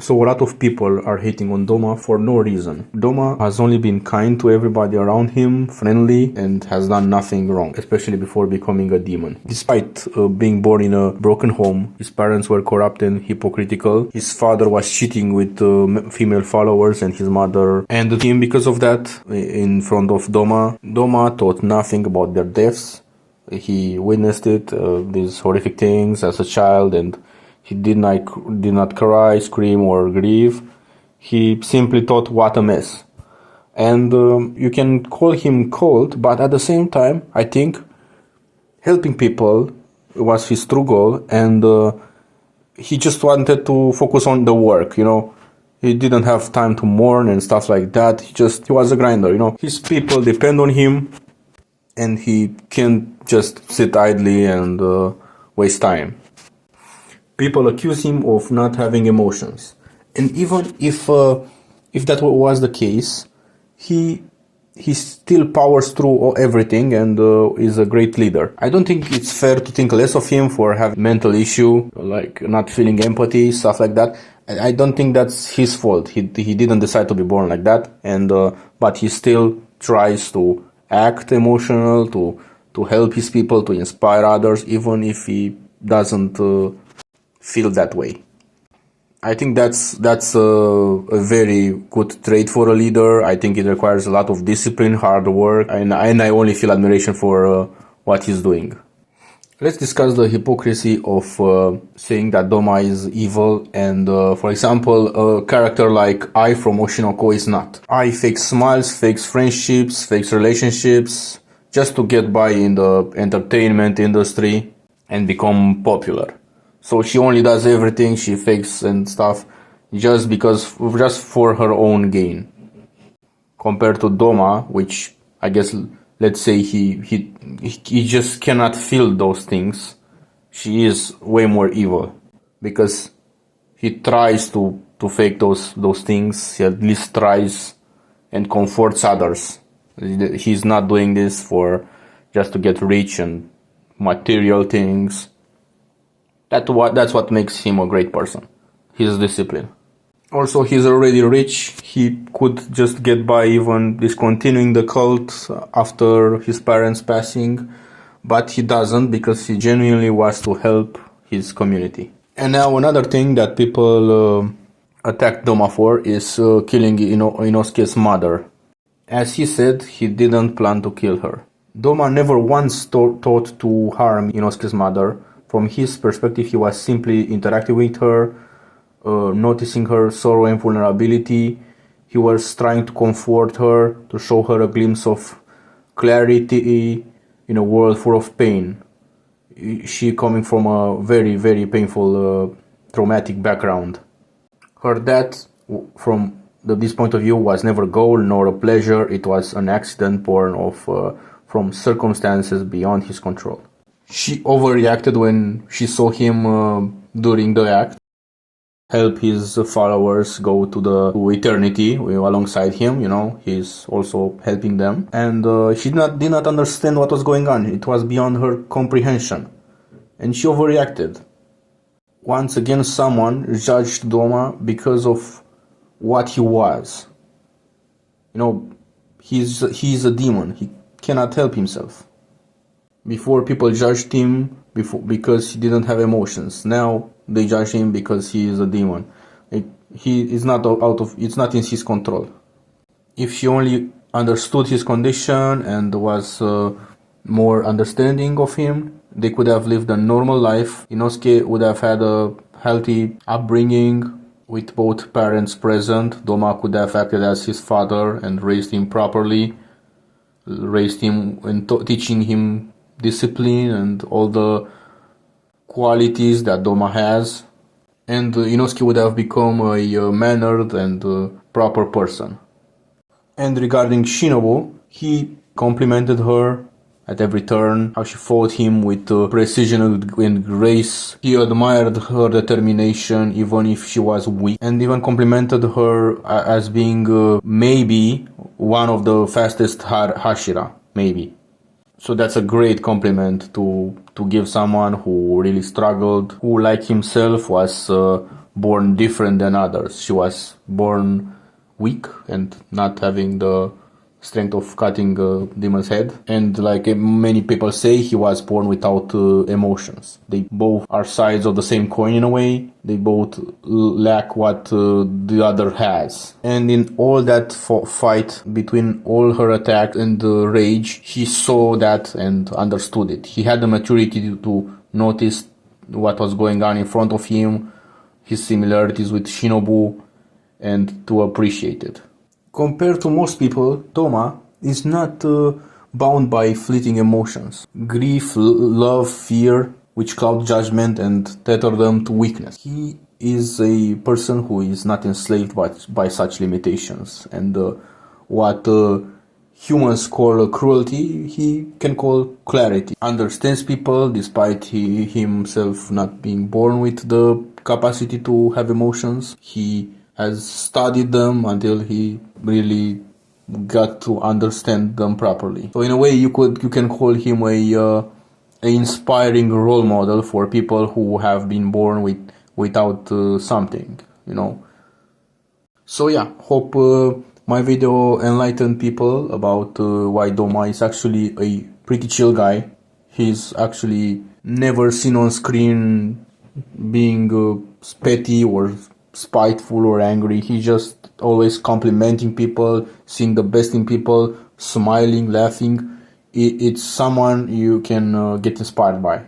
So a lot of people are hating on Doma for no reason. Doma has only been kind to everybody around him, friendly, and has done nothing wrong, especially before becoming a demon. Despite being born in a broken home, his parents were corrupt and hypocritical. His father was cheating with female followers, and his mother ended him because of that in front of Doma. Doma thought nothing about their deaths. He witnessed it, these horrific things as a child, and he did not cry, scream, or grieve. He simply thought, what a mess. And you can call him cold, but at the same time, I think helping people was his true goal, and he just wanted to focus on the work, you know. He didn't have time to mourn and stuff like that. He was a grinder, you know. His people depend on him, and he can't just sit idly and waste time. People accuse him of not having emotions, and even if that was the case, he still powers through everything and is a great leader. I don't think it's fair to think less of him for having mental issue, like not feeling empathy, stuff like that. I don't think that's his fault. He didn't decide to be born like that, and but he still tries to act emotional, to help his people, to inspire others, even if he doesn't feel that way. I think that's a very good trait for a leader. I think it requires a lot of discipline, hard work, and I only feel admiration for what he's doing. Let's discuss the hypocrisy of saying that Doma is evil, and for example, a character like Ai from Oshinoko is not. Ai fakes smiles, fakes friendships, fakes relationships, just to get by in the entertainment industry and become popular. So she only does everything, she fakes and stuff, just for her own gain. Compared to Doma, which I guess, let's say he just cannot feel those things. She is way more evil because he tries to fake those things. He at least tries and comforts others. He's not doing this for just to get rich and material things. That's what makes him a great person. His discipline. Also, he's already rich. He could just get by even discontinuing the cult after his parents' passing, but he doesn't because he genuinely wants to help his community. And now another thing that people attacked Doma for is killing Inosuke's mother. As he said, he didn't plan to kill her. Doma never once thought to harm Inosuke's mother. From his perspective, he was simply interacting with her, noticing her sorrow and vulnerability. He was trying to comfort her, to show her a glimpse of clarity in a world full of pain. She coming from a very, very painful, traumatic background. Her death, from this point of view, was never a goal nor a pleasure. It was an accident born from circumstances beyond his control. She overreacted when she saw him during the act, help his followers go to eternity alongside him. He's also helping them, and she did not understand what was going on. It was beyond her comprehension, and she overreacted. Once again, someone judged Doma because of what he was. He's a demon. He cannot help himself. Before, people judged him because he didn't have emotions. Now they judge him because he is a demon. It's not in his control. If she only understood his condition and was more understanding of him, they could have lived a normal life. Inosuke would have had a healthy upbringing with both parents present. Doma could have acted as his father and raised him properly, and teaching him discipline and all the qualities that Doma has, and Inosuke would have become a mannered and proper person. And regarding Shinobu, he complimented her at every turn, how she fought him with precision and grace. He admired her determination even if she was weak, and even complimented her as being maybe one of the fastest Hashira, maybe. So that's a great compliment to give someone who really struggled, who like himself was born different than others. She was born weak and not having the strength of cutting a demon's head, and like many people say, he was born without emotions. They both are sides of the same coin in a way. They both lack what the other has, and in all that fight, between all her attacks and the rage, he saw that and understood it. He had the maturity to notice what was going on in front of him, his similarities with Shinobu, and to appreciate it. Compared to most people, Doma is not bound by fleeting emotions. Grief, love, fear, which cloud judgment and tether them to weakness. He is a person who is not enslaved by such limitations. And what humans call cruelty, he can call clarity. Understands people despite himself not being born with the capacity to have emotions. He has studied them until he really got to understand them properly. So in a way, you can call him a inspiring role model for people who have been born without something, you know. So yeah, hope my video enlightened people about why Doma is actually a pretty chill guy. He's actually never seen on screen being petty or spiteful or angry. He's just always complimenting people, seeing the best in people, smiling, laughing. It's someone you can get inspired by.